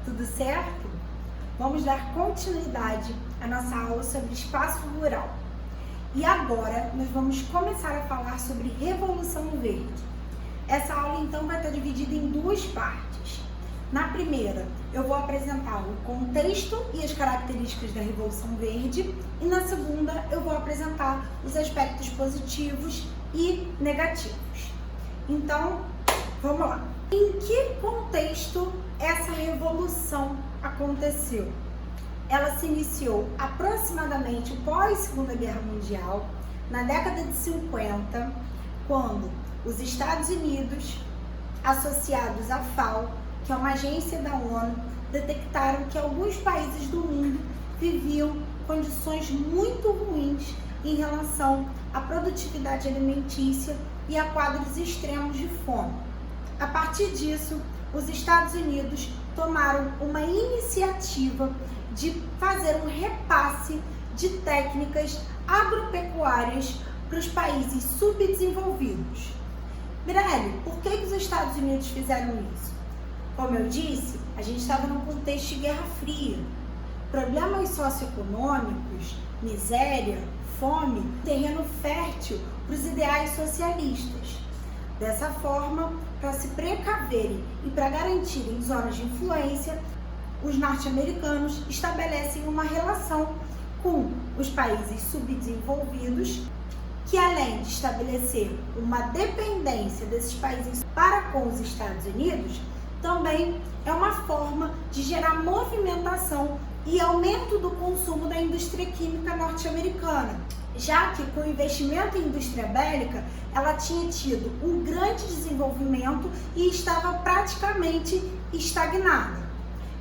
tudo certo? Vamos dar continuidade à nossa aula sobre espaço rural. E agora nós vamos começar a falar sobre Revolução Verde. Essa aula então vai estar dividida em duas partes. Na primeira, eu vou apresentar o contexto e as características da Revolução Verde, e na segunda, eu vou apresentar os aspectos positivos e negativos. Então, vamos lá. Em que contexto essa revolução aconteceu? Ela se iniciou aproximadamente pós Segunda Guerra Mundial, na década de 50, quando os Estados Unidos, associados à FAO, que é uma agência da ONU, detectaram que alguns países do mundo viviam condições muito ruins em relação à produtividade alimentícia e a quadros extremos de fome. A partir disso, os Estados Unidos tomaram uma iniciativa de fazer um repasse de técnicas agropecuárias para os países subdesenvolvidos. Mirelle, por que os Estados Unidos fizeram isso? Como eu disse, a gente estava num contexto de Guerra Fria. Problemas socioeconômicos, miséria, fome, terreno fértil para os ideais socialistas. Dessa forma, para se precaverem e para garantirem zonas de influência, os norte-americanos estabelecem uma relação com os países subdesenvolvidos, que além de estabelecer uma dependência desses países para com os Estados Unidos, também é uma forma de gerar movimentação e aumento do consumo da indústria química norte-americana, já que com o investimento em indústria bélica, ela tinha tido um grande desenvolvimento e estava praticamente estagnada.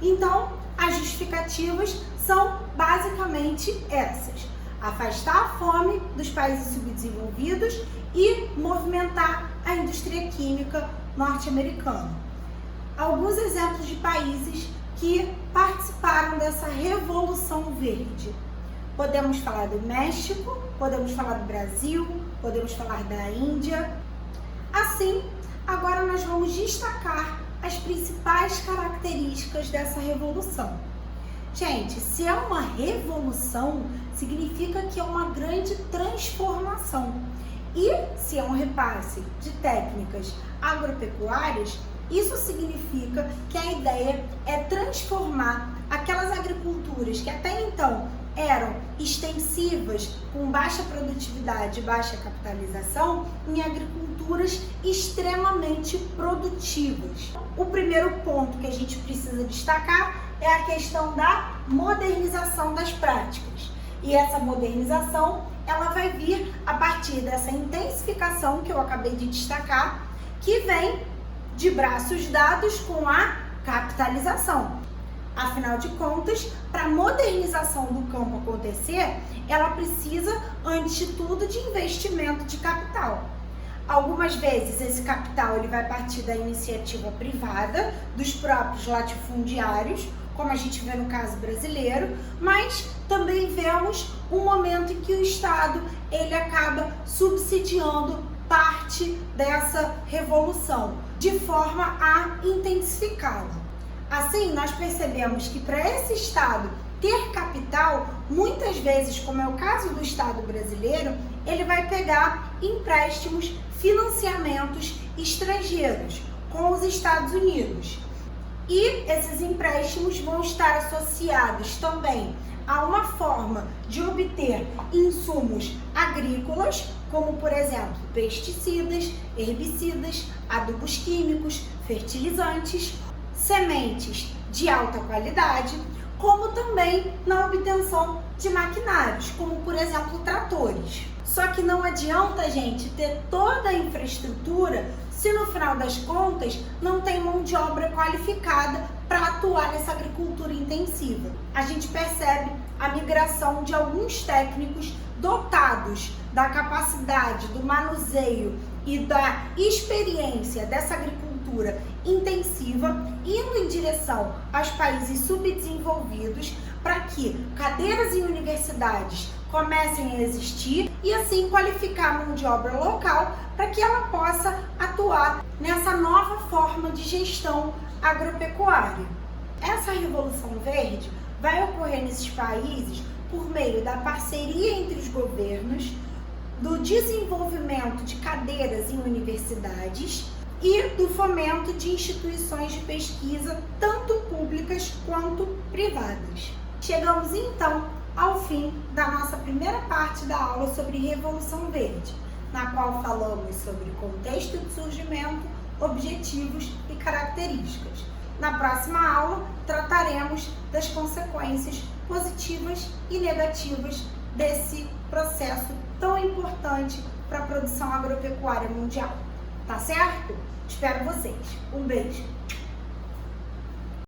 Então, as justificativas são basicamente essas: afastar a fome dos países subdesenvolvidos e movimentar a indústria química norte-americana. Alguns exemplos de países que participaram dessa Revolução Verde. Podemos falar do México, podemos falar do Brasil, podemos falar da Índia. Assim, agora nós vamos destacar as principais características dessa revolução. Gente, se é uma revolução, significa que é uma grande transformação. E se é um repasse de técnicas agropecuárias, isso significa que a ideia é transformar aquelas agriculturas que até então eram extensivas, com baixa produtividade e baixa capitalização, em agriculturas extremamente produtivas. O primeiro ponto que a gente precisa destacar é a questão da modernização das práticas. E essa modernização, ela vai vir a partir dessa intensificação que eu acabei de destacar, que vem de braços dados com a capitalização. Afinal de contas, para a modernização do campo acontecer, ela precisa, antes de tudo, de investimento de capital. Algumas vezes esse capital ele vai partir da iniciativa privada, dos próprios latifundiários, como a gente vê no caso brasileiro, mas também vemos um momento em que o Estado ele acaba subsidiando parte dessa revolução, de forma a intensificá-la. Assim, nós percebemos que para esse Estado ter capital, muitas vezes, como é o caso do Estado brasileiro, ele vai pegar empréstimos, financiamentos estrangeiros com os Estados Unidos. E esses empréstimos vão estar associados também a uma forma de obter insumos agrícolas, como por exemplo pesticidas, herbicidas, adubos químicos, fertilizantes, sementes de alta qualidade, como também na obtenção de maquinários, como por exemplo tratores. Só que não adianta, gente, ter toda a infraestrutura se no final das contas não tem mão de obra qualificada para atuar nessa agricultura intensiva. A gente percebe a migração de alguns técnicos dotados da capacidade, do manuseio e da experiência dessa agricultura intensiva, indo em direção aos países subdesenvolvidos para que cadeiras em universidades comecem a existir e assim qualificar a mão de obra local para que ela possa atuar nessa nova forma de gestão agropecuária. essa Revolução Verde vai ocorrer nesses países por meio da parceria entre os governos, do desenvolvimento de cadeiras em universidades e do fomento de instituições de pesquisa, tanto públicas quanto privadas. Chegamos então ao fim da nossa primeira parte da aula sobre Revolução Verde, na qual falamos sobre contexto de surgimento, objetivos e características. Na próxima aula, trataremos das consequências positivas e negativas desse processo tão importante para a produção agropecuária mundial. Tá certo? Espero vocês. Um beijo!